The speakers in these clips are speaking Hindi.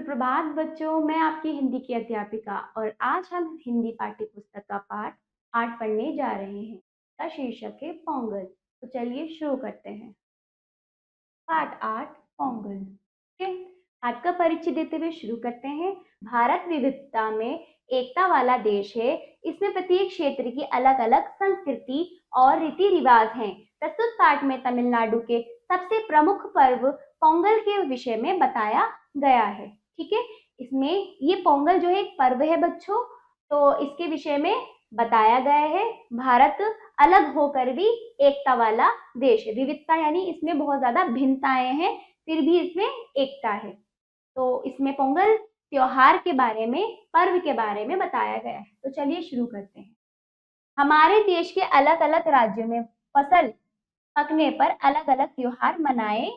सुप्रभात बच्चों, मैं आपकी हिंदी की अध्यापिका और आज हम हिंदी पाठ्य पुस्तक का पाठ 8 पढ़ने जा रहे हैं। इसका शीर्षक है पोंगल। तो चलिए शुरू करते हैं। पाठ 8 पोंगल। ठीक है, पाठ का परिचय देते हुए शुरू करते हैं। भारत विविधता में एकता वाला देश है। इसमें प्रत्येक क्षेत्र की अलग अलग संस्कृति और रीति रिवाज हैं। प्रस्तुत पाठ में तमिलनाडु के सबसे प्रमुख पर्व पोंगल के विषय में बताया गया है। ठीक है, इसमें ये पोंगल जो है एक पर्व है बच्चों, तो इसके विषय में बताया गया है। भारत अलग होकर भी एकता वाला देश है। विविधता यानी इसमें बहुत ज्यादा भिन्नताएं हैं, फिर भी इसमें एकता है। तो इसमें पोंगल त्योहार के बारे में, पर्व के बारे में बताया गया है। तो चलिए शुरू करते हैं। हमारे देश के अलग अलग राज्यों में फसल पकने पर अलग अलग त्योहार मनाए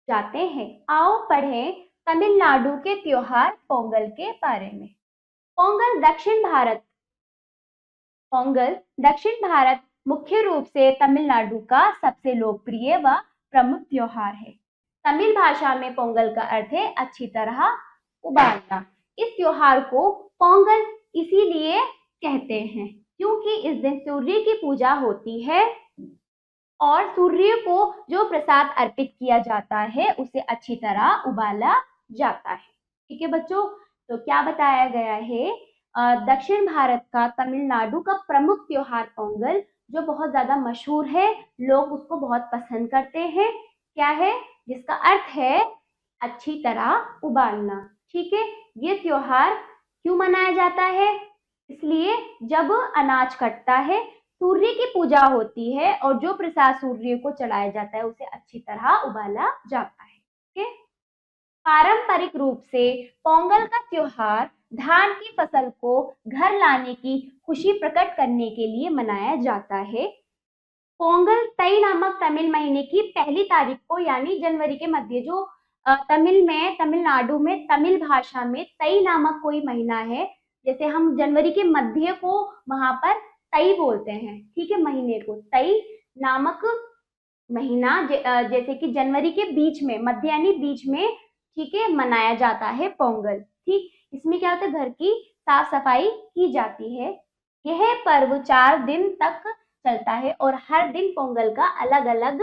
जाते हैं। आओ पढ़ें तमिलनाडु के त्योहार पोंगल के बारे में। पोंगल दक्षिण भारत मुख्य रूप से तमिलनाडु का सबसे लोकप्रिय व प्रमुख त्योहार है। तमिल भाषा में पोंगल का अर्थ है अच्छी तरह उबालना। इस त्योहार को पोंगल इसीलिए कहते हैं क्योंकि इस दिन सूर्य की पूजा होती है और सूर्य को जो प्रसाद अर्पित किया जाता है उसे अच्छी तरह उबाला जाता है। ठीक है बच्चों, तो क्या बताया गया है? दक्षिण भारत का तमिलनाडु का प्रमुख त्योहार पोंगल जो बहुत ज्यादा मशहूर है, लोग उसको बहुत पसंद करते हैं। क्या है? जिसका अर्थ है अच्छी तरह उबालना। ठीक है, ये त्योहार क्यों मनाया जाता है? इसलिए जब अनाज कटता है, सूर्य की पूजा होती है और जो प्रसाद सूर्य को चढ़ाया जाता है उसे अच्छी तरह उबाला जाता है। ठीक है, पारंपरिक रूप से पोंगल का त्योहार धान की फसल को घर लाने की खुशी प्रकट करने के लिए मनाया जाता है। पोंगल तई नामक तमिल महीने की पहली तारीख को यानी जनवरी के मध्य, जो तमिलनाडु में तमिल भाषा में तई नामक कोई महीना है, जैसे हम जनवरी के मध्य को वहां पर तई बोलते हैं। ठीक है, महीने को तई नामक महीना जैसे कि जनवरी के बीच में, मध्य यानी बीच में, ठीक है, मनाया जाता है पोंगल। ठीक, इसमें क्या होता है? घर की साफ सफाई की जाती है। यह पर्व 4 दिन तक चलता है और हर दिन पोंगल का अलग अलग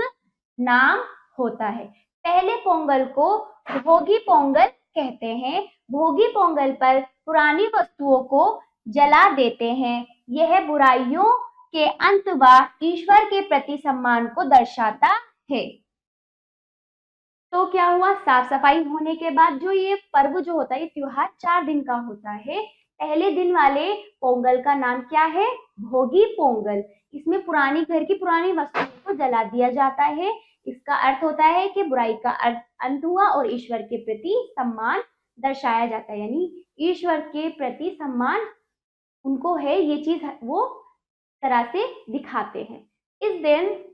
नाम होता है। पहले पोंगल को भोगी पोंगल कहते हैं। भोगी पोंगल पर पुरानी वस्तुओं को जला देते हैं। यह बुराइयों के अंत व ईश्वर के प्रति सम्मान को दर्शाता है। तो क्या हुआ? साफ सफाई होने के बाद जो ये पर्व जो होता है, ये त्योहार 4 दिन का होता है। पहले दिन वाले पोंगल का नाम क्या है? भोगी पोंगल। इसमें घर की पुरानी वस्तुओं को जला दिया जाता है। इसका अर्थ होता है कि बुराई का अंत हुआ और ईश्वर के प्रति सम्मान दर्शाया जाता है, यानी ईश्वर के प्रति सम्मान उनको है, ये चीज वो तरह से दिखाते हैं। इस दिन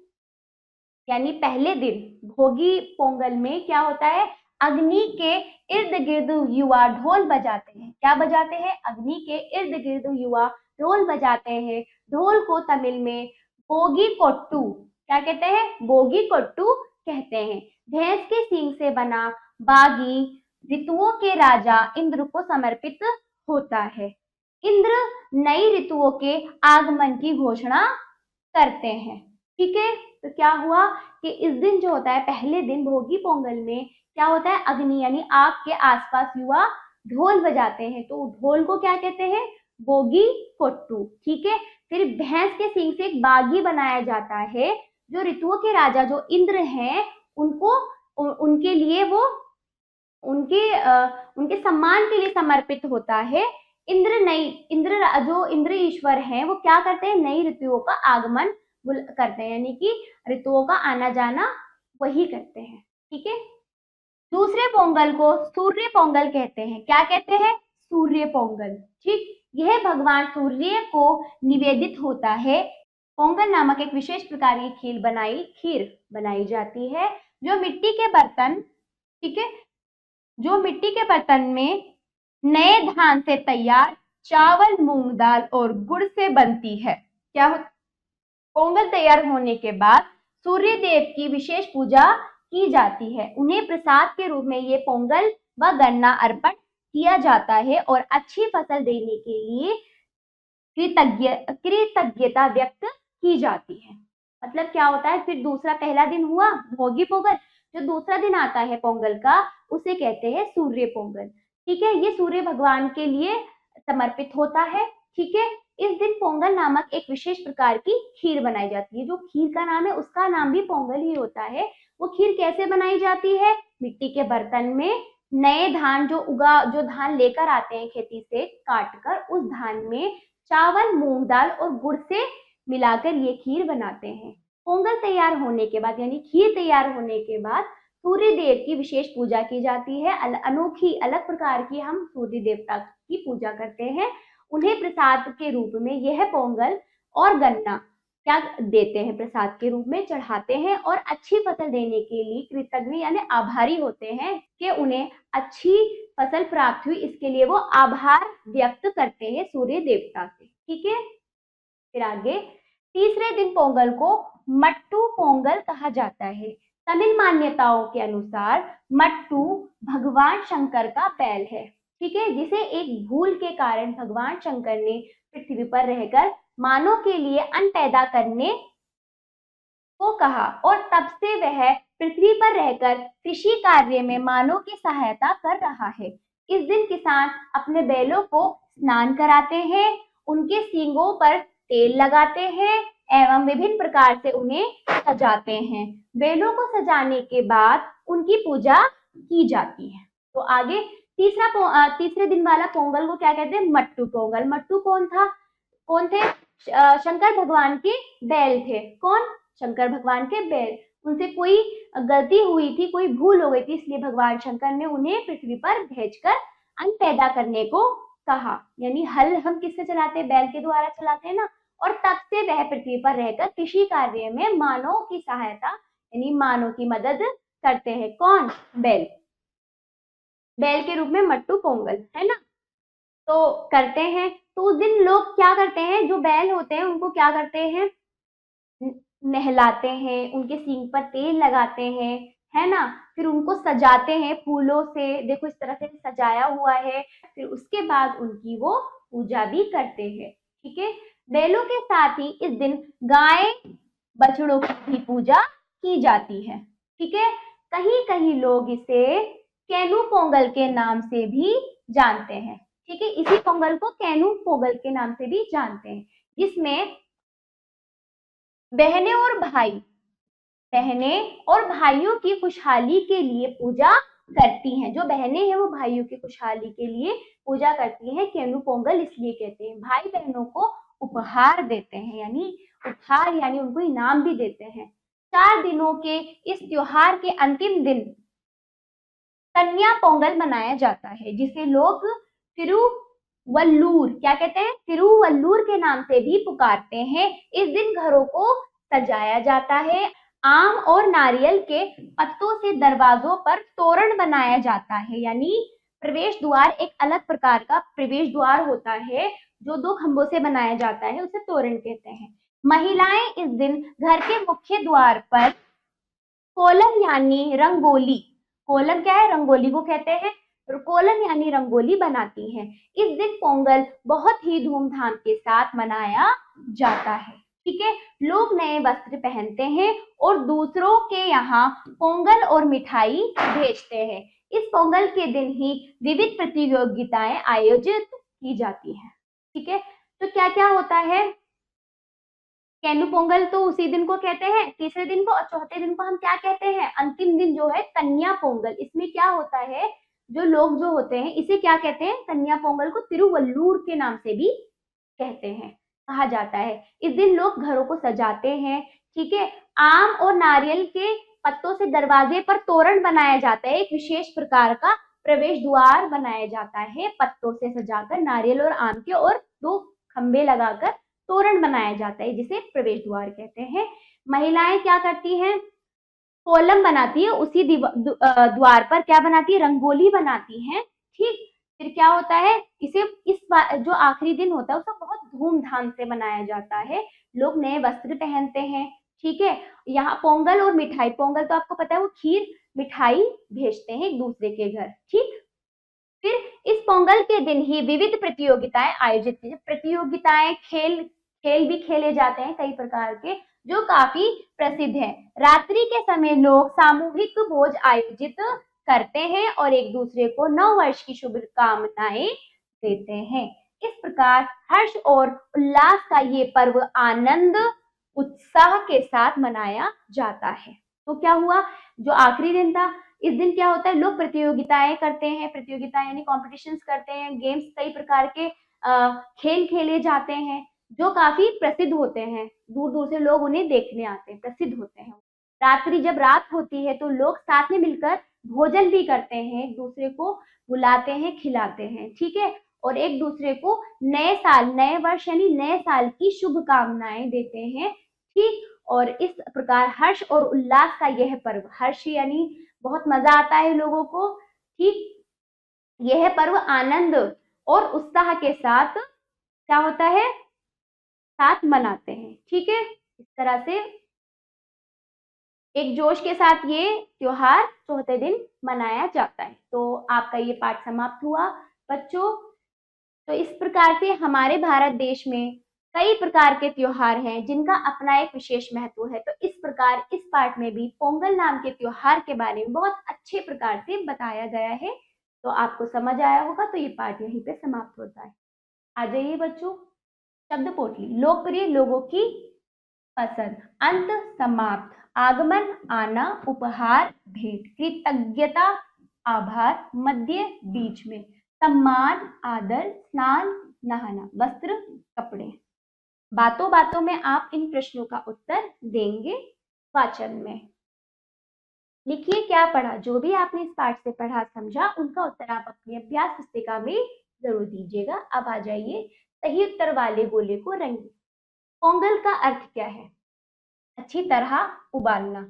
यानी पहले दिन भोगी पोंगल में क्या होता है? अग्नि के इर्द गिर्द युवा ढोल बजाते हैं। क्या बजाते हैं? अग्नि के इर्द गिर्द युवा ढोल बजाते हैं। ढोल को तमिल में बोगी कोट्टू, क्या कहते हैं? बोगी कोट्टू कहते हैं। भैंस के सींग से बना बागी ऋतुओं के राजा इंद्र को समर्पित होता है। इंद्र नई ऋतुओं के आगमन की घोषणा करते हैं। ठीक है, तो क्या हुआ कि इस दिन जो होता है, पहले दिन भोगी पोंगल में क्या होता है? अग्नि यानी आग के आसपास युवा ढोल बजाते हैं, तो ढोल को क्या कहते हैं? बोगी कोट्टू। ठीक है, फिर भैंस के सींग से एक बागी बनाया जाता है, जो ऋतुओं के राजा जो इंद्र हैं उनको उनके लिए वो उनके सम्मान के लिए समर्पित होता है। जो इंद्र ईश्वर हैं वो क्या करते हैं? नई ऋतुओं का आगमन करते हैं, यानी कि ऋतुओं का आना जाना वही करते हैं। ठीक है, दूसरे पोंगल को सूर्य पोंगल कहते हैं। क्या कहते हैं? सूर्य पोंगल। ठीक, यह भगवान सूर्य को निवेदित होता है। पोंगल नामक एक विशेष प्रकार की खीर बनाई जाती है, जो मिट्टी के बर्तन, ठीक है, जो मिट्टी के बर्तन में नए धान से तैयार चावल, मूंग दाल और गुड़ से बनती है। क्या पोंगल तैयार होने के बाद सूर्य देव की विशेष पूजा की जाती है। उन्हें प्रसाद के रूप में ये पोंगल व गन्ना अर्पण किया जाता है और अच्छी फसल देने के लिए कृतज्ञता व्यक्त की जाती है। मतलब क्या होता है, फिर दूसरा, पहला दिन हुआ भोगी पोंगल, जो दूसरा दिन आता है पोंगल का उसे कहते हैं सूर्य पोंगल। ठीक है, ये सूर्य भगवान के लिए समर्पित होता है। ठीक है, इस दिन पोंगल नामक एक विशेष प्रकार की खीर बनाई जाती है। जो खीर का नाम है उसका नाम भी पोंगल ही होता है। वो खीर कैसे बनाई जाती है? मिट्टी के बर्तन में नए धान जो धान लेकर आते हैं खेती से काट कर, उस धान में चावल, मूंग दाल और गुड़ से मिलाकर ये खीर बनाते हैं। पोंगल तैयार होने के बाद यानी खीर तैयार होने के बाद सूर्य देव की विशेष पूजा की जाती है। अनोखी अलग प्रकार की हम सूर्य देवता की पूजा करते हैं। उन्हें प्रसाद के रूप में यह पोंगल और गन्ना क्या देते हैं, प्रसाद के रूप में चढ़ाते हैं और अच्छी फसल देने के लिए कृतज्ञ यानी आभारी होते हैं कि उन्हें अच्छी फसल प्राप्त हुई, इसके लिए वो आभार व्यक्त करते हैं सूर्य देवता से। ठीक है, फिर आगे तीसरे दिन पोंगल को मट्टू पोंगल कहा जाता है। तमिल मान्यताओं के अनुसार मट्टू भगवान शंकर का बैल है। ठीक है, जिसे एक भूल के कारण भगवान शंकर ने पृथ्वी पर रहकर मानव के लिए अन्न पैदा करने को कहा और तब से वह पृथ्वी पर रहकर कृषि कार्य में मानव की सहायता कर रहा है। इस दिन किसान अपने बैलों को स्नान कराते हैं, उनके सींगों पर तेल लगाते हैं एवं विभिन्न प्रकार से उन्हें सजाते हैं। बैलों को सजाने के बाद उनकी पूजा की जाती है। तो आगे तीसरे दिन वाला पोंगल को क्या कहते हैं? मट्टू पोंगल। मट्टू कौन थे? शंकर भगवान के बैल थे। कौन? शंकर भगवान के बैल। उनसे कोई गलती हुई थी, कोई भूल हो गई थी, इसलिए भगवान शंकर ने उन्हें पृथ्वी पर भेजकर अन्न पैदा करने को कहा। यानी हल हम किससे चलाते हैं? बैल के द्वारा चलाते हैं ना। और तब से वह पृथ्वी पर रहकर कृषि कार्य में मानव की सहायता यानी मानव की मदद करते हैं। कौन? बैल। बैल के रूप में मट्टू पोंगल, है ना, तो करते हैं। तो उस दिन लोग क्या करते हैं, जो बैल होते हैं उनको क्या करते हैं? नहलाते हैं, उनके सींग पर तेल लगाते हैं, है ना, फिर उनको सजाते हैं फूलों से, देखो इस तरह से सजाया हुआ है। फिर उसके बाद उनकी वो पूजा भी करते हैं। ठीक है, बैलों के साथ ही इस दिन गाय बछड़ों की भी पूजा की जाती है। ठीक है, कहीं कहीं लोग इसे कैनू पोंगल के नाम से भी जानते हैं। ठीक है, इसी पोंगल को कैनू पोंगल के नाम से भी जानते हैं, जिसमें बहनें और भाइयों की खुशहाली के लिए पूजा करती हैं। जो बहनें हैं वो भाइयों की खुशहाली के लिए पूजा करती हैं। कैनू पोंगल इसलिए कहते हैं, भाई बहनों को उपहार देते हैं, यानी उपहार यानी उनको इनाम भी देते हैं। 4 दिनों के इस त्योहार के अंतिम दिन कन्या पोंगल मनाया जाता है, जिसे लोग तिरुवल्लूर क्या कहते हैं? तिरुवल्लूर के नाम से भी पुकारते हैं। इस दिन घरों को सजाया जाता है। आम और नारियल के पत्तों से दरवाजों पर तोरण बनाया जाता है। यानी प्रवेश द्वार एक अलग प्रकार का प्रवेश द्वार होता है जो 2 खंभों से बनाया जाता है, उसे तोरण कहते हैं। महिलाएं इस दिन घर के मुख्य द्वार पर कोलम यानी रंगोली, कोलम क्या है? रंगोली को कहते हैं। कोलम यानी रंगोली बनाती हैं। इस दिन पोंगल बहुत ही धूमधाम के साथ मनाया जाता है। ठीक है, लोग नए वस्त्र पहनते हैं और दूसरों के यहाँ पोंगल और मिठाई भेजते हैं। इस पोंगल के दिन ही विविध प्रतियोगिताएं आयोजित की जाती हैं। ठीक है, तो क्या क्या होता है? कैनू पोंगल तो उसी दिन को कहते हैं, तीसरे दिन को, और चौथे दिन को हम क्या कहते हैं? अंतिम दिन जो है कन्या पोंगल। इसमें क्या होता है, जो लोग जो होते हैं इसे क्या कहते हैं? कन्या पोंगल को तिरुवल्लूर के नाम से भी कहते हैं, कहा जाता है। इस दिन लोग घरों को सजाते हैं। ठीक है, आम और नारियल के पत्तों से दरवाजे पर तोरण बनाया जाता है। एक विशेष प्रकार का प्रवेश द्वार बनाया जाता है, पत्तों से सजाकर, नारियल और आम के, और 2 खंबे लगाकर तोरण बनाया जाता है, जिसे प्रवेश द्वार कहते हैं। महिलाएं क्या करती हैं? कोलम बनाती है, उसी द्वार पर क्या बनाती है? रंगोली बनाती हैं। ठीक, फिर क्या होता है? जो आखिरी दिन होता है उसको बहुत धूमधाम से मनाया जाता है। लोग नए वस्त्र पहनते हैं। ठीक है, यहाँ पोंगल और मिठाई, पोंगल तो आपको पता है वो खीर मिठाई भेजते हैं एक दूसरे के घर। ठीक, फिर इस पोंगल के दिन ही विविध प्रतियोगिताएं आयोजित की, प्रतियोगिताएं खेल खेल भी खेले जाते हैं कई प्रकार के, जो काफी प्रसिद्ध है। रात्रि के समय लोग सामूहिक भोज आयोजित करते हैं और एक दूसरे को नव वर्ष की शुभकामनाएं देते हैं। इस प्रकार हर्ष और उल्लास का ये पर्व आनंद उत्साह के साथ मनाया जाता है। तो क्या हुआ, जो आखिरी दिन था, इस दिन क्या होता है, लोग प्रतियोगिताएं करते हैं, प्रतियोगिताएं यानी कॉम्पिटिशन्स करते हैं, गेम्स कई प्रकार के खेल खेले जाते हैं जो काफी प्रसिद्ध होते हैं, दूर दूर से लोग उन्हें देखने आते हैं, प्रसिद्ध होते हैं। रात्रि जब रात होती है तो लोग साथ में मिलकर भोजन भी करते हैं, एक दूसरे को बुलाते हैं, खिलाते हैं, ठीक है, और एक दूसरे को नए साल, नए वर्ष यानी नए साल की शुभकामनाएं देते हैं, ठीक। और इस प्रकार हर्ष और उल्लास का यह पर्व, हर्ष यानी बहुत मजा आता है लोगों को, ठीक, यह पर्व आनंद और उत्साह के साथ क्या होता है, साथ मनाते हैं, ठीक है। इस तरह से एक जोश के साथ ये त्योहार चौथे दिन मनाया जाता है। तो आपका ये पाठ समाप्त हुआ बच्चों। तो इस प्रकार से हमारे भारत देश में कई प्रकार के त्योहार हैं जिनका अपना एक विशेष महत्व है। तो इस प्रकार इस पाठ में भी पोंगल नाम के त्योहार के बारे में बहुत अच्छे प्रकार से बताया गया है। तो आपको समझ आया होगा। तो ये पाठ यहीं पे समाप्त होता है। आ जाइए बच्चों, शब्द पोटली, लोकप्रिय लोगों की पसंद, अंत समाप्त, आगमन आना, उपहार भेंट, कृतज्ञता आभार, मध्य बीच में, सम्मान आदर, स्नान नहाना, वस्त्र कपड़े। बातों बातों में आप इन प्रश्नों का उत्तर देंगे वाचन में। लिखिए क्या पढ़ा, जो भी आपने इस पाठ से पढ़ा समझा उनका उत्तर आप अपनी अभ्यास पुस्तिका में जरूर दीजिएगा। अब आ जाइए सही उत्तर वाले गोले को रंगिए। पोंगल का अर्थ क्या है? अच्छी तरह उबालना।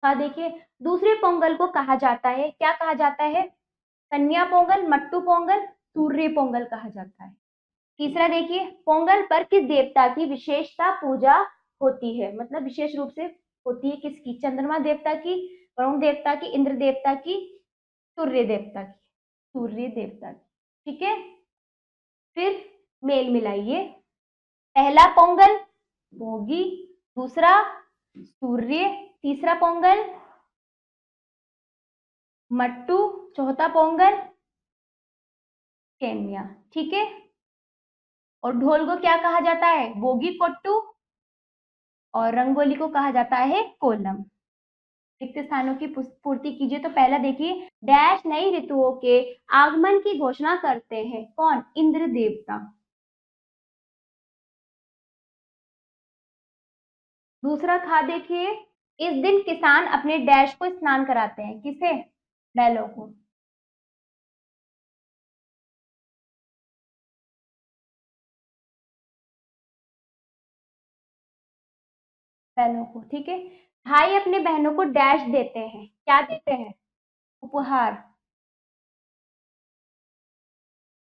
हाँ देखिए, दूसरे पोंगल को कहा जाता है, क्या कहा जाता है? कन्या पोंगल, मट्टू पोंगल, सूर्य पोंगल कहा जाता है। तीसरा देखिए, पोंगल पर किस देवता की विशेषता पूजा होती है, मतलब विशेष रूप से होती है किसकी? चंद्रमा देवता की, वरुण देवता की, इंद्र देवता की, सूर्य देवता की, सूर्य देवता की, ठीक है। फिर मेल मिलाइए, पहला पोंगल भोगी, दूसरा सूर्य, तीसरा पोंगल मट्टू, चौथा पोंगल केन्या, ठीक है। और ढोल को क्या कहा जाता है? बोगी कोट्टू, और रंगोली को कहा जाता है कोलम। रिक्त स्थानों की पूर्ति कीजिए। तो पहला देखिए, डैश नई ऋतुओं के आगमन की घोषणा करते हैं, कौन? इंद्र देवता। दूसरा खा देखिए, इस दिन किसान अपने डैश को स्नान कराते हैं, किसे? बैलों को। बैलों को, ठीक है। भाई अपने बहनों को डैश देते हैं, क्या देते हैं? उपहार,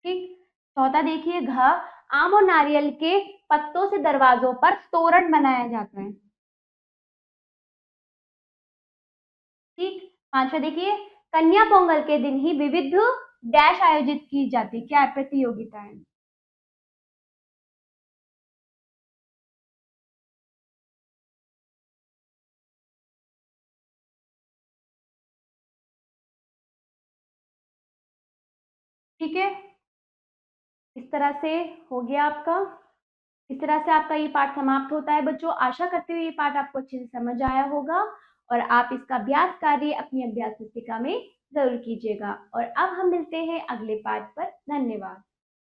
ठीक। चौथा देखिए, घ, आम और नारियल के पत्तों से दरवाजों पर तोरण बनाया जाता है, ठीक। पांचवा देखिए, कन्या पोंगल के दिन ही विविध डैश आयोजित की जाती है, क्या? प्रतियोगिताएं, ठीक है। इस तरह से हो गया आपका, इस तरह से आपका ये पाठ समाप्त होता है बच्चों। आशा करते हुए ये पाठ आपको अच्छे से समझ आया होगा और आप इसका अभ्यास कार्य अपनी अभ्यास पुस्तिका में जरूर कीजिएगा। और अब हम मिलते हैं अगले पाठ पर। धन्यवाद।